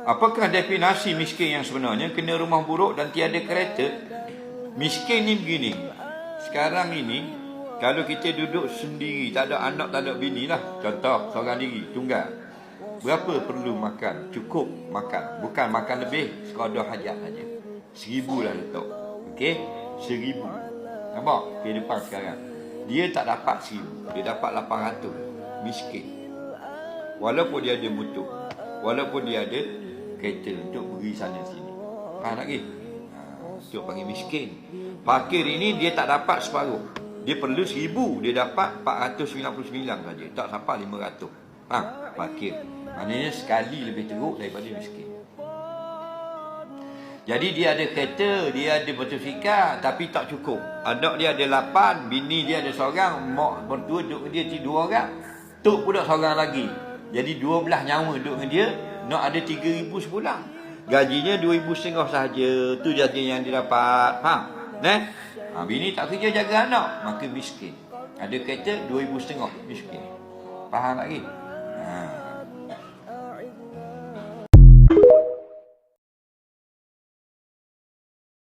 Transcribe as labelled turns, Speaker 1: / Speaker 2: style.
Speaker 1: Apakah definisi miskin yang sebenarnya? Kena rumah buruk dan tiada kereta. Miskin ni begini. Sekarang ini, kalau kita duduk sendiri, tak ada anak, tak ada bini lah. Contoh, seorang diri, tunggal. Berapa perlu makan? Cukup makan. Bukan makan lebih, sekadar hajat saja. 1,000 lah letak. Okey? 1,000. Nampak? Kehidupan sekarang. Dia tak dapat 1,000. Dia dapat 800. Miskin. Walaupun dia ada motor. Walaupun dia ada kereta untuk pergi sana sini. Faham lagi? Itu panggil miskin. Fakir ini dia tak dapat separuh. Dia perlu 1,000. Dia dapat 499 saja. Tak sampai 500. Fakir. Maknanya sekali lebih teruk daripada miskin. Jadi dia ada kereta, dia ada motosikal, tapi tak cukup. Anak dia ada 8, bini dia ada seorang, mak mertua duduk dengan dia 2 orang. Tok pula seorang lagi. Jadi 12 nyawa duduk dengan dia, nak ada 3,000 sebulan. Gajinya 2,500 sahaja. Tu gaji yang dia dapat. Faham? Bini tak kerja jaga anak, maka miskin. Ada kereta 2,500, miskin. Faham lagi?